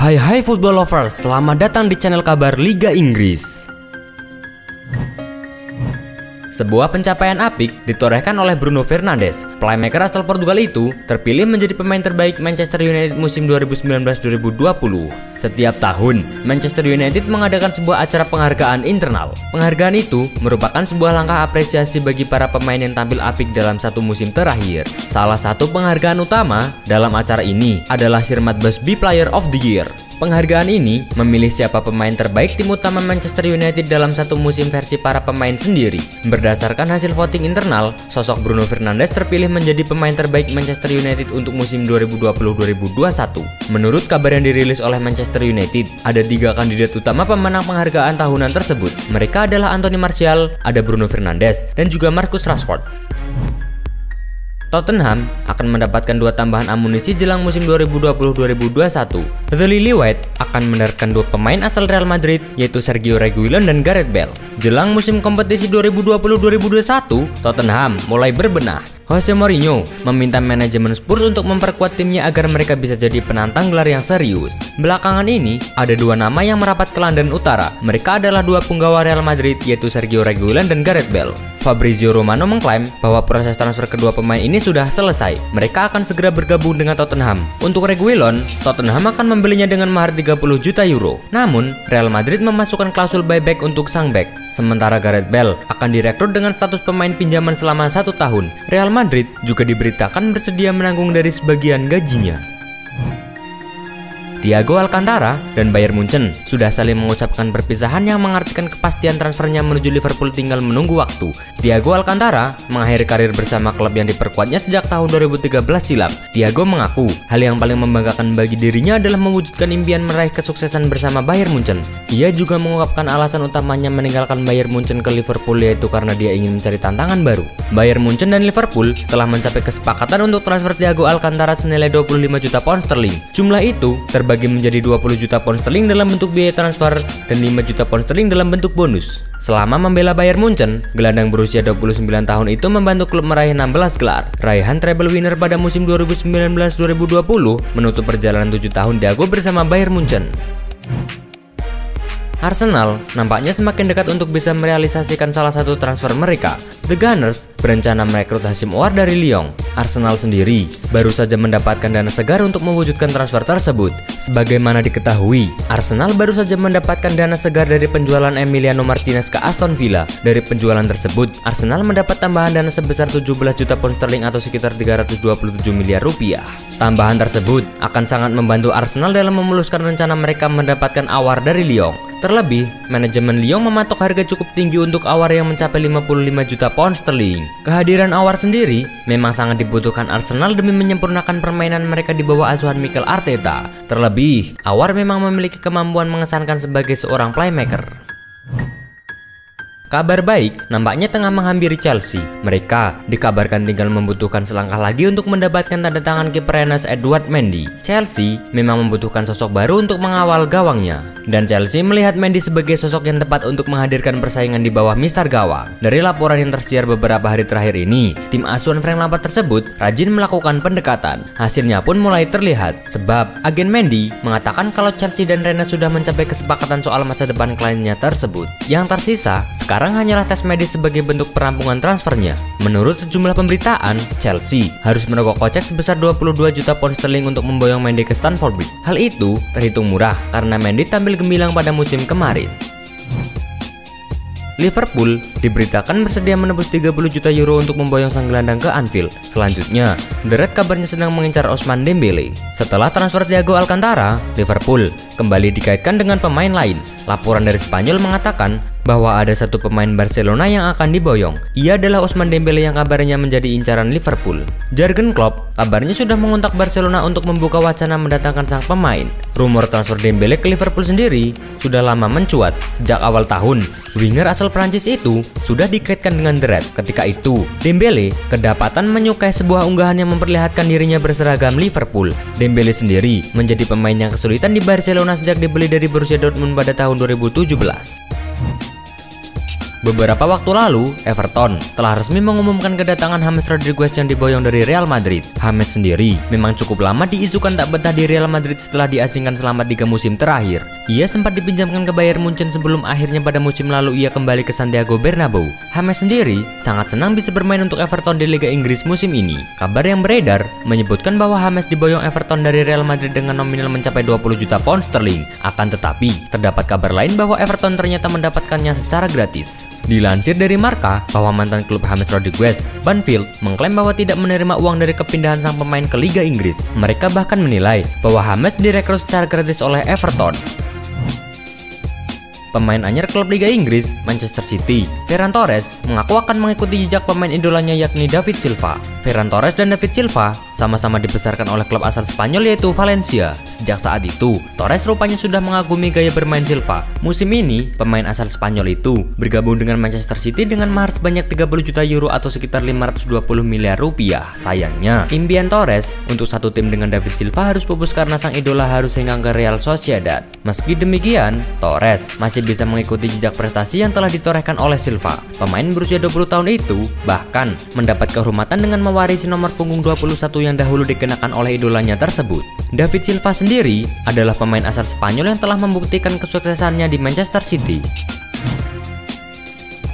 Hai football lovers, selamat datang di channel kabar Liga Inggris. Sebuah pencapaian apik ditorehkan oleh Bruno Fernandes. Playmaker asal Portugal itu terpilih menjadi pemain terbaik Manchester United musim 2019-2020. Setiap tahun, Manchester United mengadakan sebuah acara penghargaan internal. Penghargaan itu merupakan sebuah langkah apresiasi bagi para pemain yang tampil apik dalam satu musim terakhir. Salah satu penghargaan utama dalam acara ini adalah Sir Matt Busby Player of the Year. Penghargaan ini memilih siapa pemain terbaik tim utama Manchester United dalam satu musim versi para pemain sendiri. Berdasarkan hasil voting internal, sosok Bruno Fernandes terpilih menjadi pemain terbaik Manchester United untuk musim 2020-2021. Menurut kabar yang dirilis oleh Manchester United, ada 3 kandidat utama pemenang penghargaan tahunan tersebut. Mereka adalah Anthony Martial, ada Bruno Fernandes, dan juga Marcus Rashford. Tottenham akan mendapatkan 2 tambahan amunisi jelang musim 2020-2021. The Lily White akan menerkan 2 pemain asal Real Madrid, yaitu Sergio Reguilon dan Gareth Bale. Jelang musim kompetisi 2020-2021, Tottenham mulai berbenah. Jose Mourinho meminta manajemen Spurs untuk memperkuat timnya agar mereka bisa jadi penantang gelar yang serius. Belakangan ini, ada 2 nama yang merapat ke London Utara. Mereka adalah 2 punggawa Real Madrid, yaitu Sergio Reguilon dan Gareth Bale. Fabrizio Romano mengklaim bahwa proses transfer kedua pemain ini sudah selesai. Mereka akan segera bergabung dengan Tottenham. Untuk Reguilon, Tottenham akan membelinya dengan mahar 30 juta euro. Namun, Real Madrid memasukkan klausul buyback untuk sang bek. Sementara Gareth Bale akan direkrut dengan status pemain pinjaman selama 1 tahun. Real Madrid juga diberitakan bersedia menanggung dari sebagian gajinya. Thiago Alcantara dan Bayern Munchen sudah saling mengucapkan perpisahan yang mengartikan kepastian transfernya menuju Liverpool tinggal menunggu waktu. Thiago Alcantara mengakhiri karir bersama klub yang diperkuatnya sejak tahun 2013 silam. Thiago mengaku hal yang paling membanggakan bagi dirinya adalah mewujudkan impian meraih kesuksesan bersama Bayern Munchen. Ia juga mengungkapkan alasan utamanya meninggalkan Bayern Munchen ke Liverpool yaitu karena dia ingin mencari tantangan baru. Bayern Munchen dan Liverpool telah mencapai kesepakatan untuk transfer Thiago Alcantara senilai 25 juta pound sterling. Jumlah itu terbagi menjadi 20 juta pound sterling dalam bentuk biaya transfer dan 5 juta pound sterling dalam bentuk bonus. Selama membela Bayern Munchen, gelandang berusia 29 tahun itu membantu klub meraih 16 gelar. Raihan treble winner pada musim 2019-2020 menutup perjalanan 7 tahun Thiago bersama Bayern Munchen. Arsenal nampaknya semakin dekat untuk bisa merealisasikan salah satu transfer mereka. The Gunners berencana merekrut Hashim Ouar dari Lyon. Arsenal sendiri baru saja mendapatkan dana segar untuk mewujudkan transfer tersebut. Sebagaimana diketahui, Arsenal baru saja mendapatkan dana segar dari penjualan Emiliano Martinez ke Aston Villa. Dari penjualan tersebut, Arsenal mendapat tambahan dana sebesar 17 juta pound sterling atau sekitar 327 miliar rupiah. Tambahan tersebut akan sangat membantu Arsenal dalam memuluskan rencana mereka mendapatkan Ouar dari Lyon. Terlebih, manajemen Lyon mematok harga cukup tinggi untuk Ouar yang mencapai 55 juta pound sterling. Kehadiran Ouar sendiri memang sangat dibutuhkan Arsenal demi menyempurnakan permainan mereka di bawah asuhan Mikel Arteta. Terlebih, Ouar memang memiliki kemampuan mengesankan sebagai seorang playmaker. Kabar baik nampaknya tengah menghampiri Chelsea. Mereka dikabarkan tinggal membutuhkan selangkah lagi untuk mendapatkan tanda tangan kiper Rennes Edouard Mendy. Chelsea memang membutuhkan sosok baru untuk mengawal gawangnya. Dan Chelsea melihat Mendy sebagai sosok yang tepat untuk menghadirkan persaingan di bawah Mister Gawang. Dari laporan yang tersiar beberapa hari terakhir ini, tim asuhan Frank Lampard tersebut rajin melakukan pendekatan. Hasilnya pun mulai terlihat, sebab agen Mendy mengatakan kalau Chelsea dan Rennes sudah mencapai kesepakatan soal masa depan kliennya tersebut. Yang tersisa sekarang hanyalah tes medis sebagai bentuk perampungan transfernya. Menurut sejumlah pemberitaan, Chelsea harus merogoh kocek sebesar 22 juta pound sterling untuk memboyong Mendy ke Stamford Bridge. Hal itu terhitung murah karena Mendy tampil gemilang pada musim kemarin. Liverpool diberitakan bersedia menebus 30 juta euro untuk memboyong sang gelandang ke Anfield. Selanjutnya, The Reds kabarnya sedang mengincar Ousmane Dembele. Setelah transfer Thiago Alcantara, Liverpool kembali dikaitkan dengan pemain lain. Laporan dari Spanyol mengatakan bahwa ada satu pemain Barcelona yang akan diboyong. Ia adalah Ousmane Dembele yang kabarnya menjadi incaran Liverpool. Jurgen Klopp kabarnya sudah mengontak Barcelona untuk membuka wacana mendatangkan sang pemain. Rumor transfer Dembele ke Liverpool sendiri sudah lama mencuat. Sejak awal tahun, winger asal Prancis itu sudah dikaitkan dengan The Reds. Ketika itu, Dembele kedapatan menyukai sebuah unggahan yang memperlihatkan dirinya berseragam Liverpool. Dembele sendiri menjadi pemain yang kesulitan di Barcelona sejak dibeli dari Borussia Dortmund pada tahun 2017. Beberapa waktu lalu, Everton telah resmi mengumumkan kedatangan James Rodriguez yang diboyong dari Real Madrid. James sendiri memang cukup lama diisukan tak betah di Real Madrid setelah diasingkan selama 3 musim terakhir. Ia sempat dipinjamkan ke Bayern Munchen sebelum akhirnya pada musim lalu ia kembali ke Santiago Bernabeu. James sendiri sangat senang bisa bermain untuk Everton di Liga Inggris musim ini. Kabar yang beredar menyebutkan bahwa James diboyong Everton dari Real Madrid dengan nominal mencapai 20 juta pound sterling. Akan tetapi, terdapat kabar lain bahwa Everton ternyata mendapatkannya secara gratis. Dilansir dari Marca bahwa mantan klub James Rodriguez, Banfield, mengklaim bahwa tidak menerima uang dari kepindahan sang pemain ke Liga Inggris. Mereka bahkan menilai bahwa James direkrut secara gratis oleh Everton. Pemain anyar klub Liga Inggris, Manchester City, Ferran Torres, mengaku akan mengikuti jejak pemain idolanya yakni David Silva. Ferran Torres dan David Silva sama-sama dibesarkan oleh klub asal Spanyol yaitu Valencia. Sejak saat itu, Torres rupanya sudah mengagumi gaya bermain Silva. Musim ini, pemain asal Spanyol itu bergabung dengan Manchester City dengan mahar sebanyak 30 juta euro atau sekitar 520 miliar rupiah. Sayangnya, impian Torres untuk satu tim dengan David Silva harus pupus karena sang idola harus hengkang ke Real Sociedad. Meski demikian, Torres masih bisa mengikuti jejak prestasi yang telah ditorehkan oleh Silva. Pemain berusia 20 tahun itu bahkan mendapat kehormatan dengan mewarisi nomor punggung 21 yang dahulu dikenakan oleh idolanya tersebut. David Silva sendiri adalah pemain asal Spanyol yang telah membuktikan kesuksesannya di Manchester City.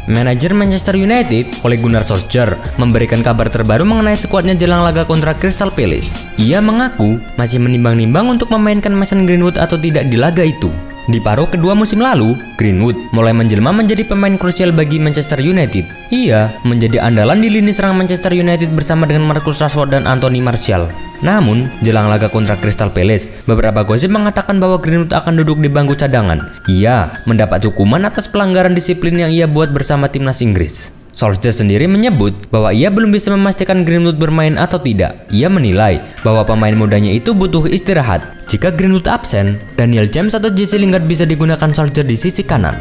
Manajer Manchester United, Ole Gunnar Solskjaer, memberikan kabar terbaru mengenai skuadnya jelang laga kontra Crystal Palace. Ia mengaku masih menimbang-nimbang untuk memainkan Mason Greenwood atau tidak di laga itu. Di paruh kedua musim lalu, Greenwood mulai menjelma menjadi pemain krusial bagi Manchester United. Ia menjadi andalan di lini serang Manchester United bersama dengan Marcus Rashford dan Anthony Martial. Namun, jelang laga kontra Crystal Palace, beberapa gosip mengatakan bahwa Greenwood akan duduk di bangku cadangan. Ia mendapat hukuman atas pelanggaran disiplin yang ia buat bersama timnas Inggris. Solskjaer sendiri menyebut bahwa ia belum bisa memastikan Greenwood bermain atau tidak. Ia menilai bahwa pemain mudanya itu butuh istirahat. Jika Greenwood absen, Daniel James atau Jesse Lingard bisa digunakan Solskjaer di sisi kanan.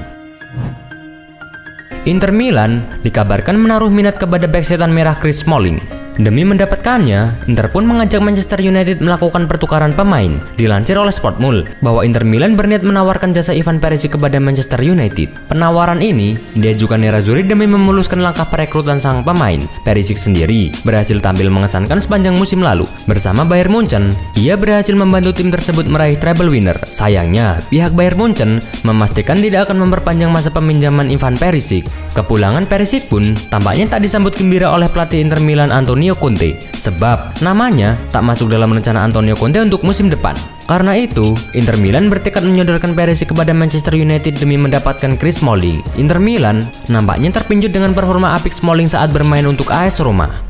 Inter Milan dikabarkan menaruh minat kepada bek setan merah Chris Smalling. Demi mendapatkannya, Inter pun mengajak Manchester United melakukan pertukaran pemain. Dilansir oleh Sportmul bahwa Inter Milan berniat menawarkan jasa Ivan Perisic kepada Manchester United. Penawaran ini diajukan Nerazzurri demi memuluskan langkah perekrutan sang pemain. Perisic sendiri berhasil tampil mengesankan sepanjang musim lalu. Bersama Bayern Munchen, ia berhasil membantu tim tersebut meraih treble winner. Sayangnya, pihak Bayern Munchen memastikan tidak akan memperpanjang masa peminjaman Ivan Perisic. Kepulangan Perisic pun tampaknya tak disambut gembira oleh pelatih Inter Milan Antonio Conte, sebab namanya tak masuk dalam rencana Antonio Conte untuk musim depan. Karena itu, Inter Milan bertekad menyodorkan Perisic kepada Manchester United demi mendapatkan Chris Smalling. Inter Milan nampaknya terpincut dengan performa apik Smalling saat bermain untuk AS Roma.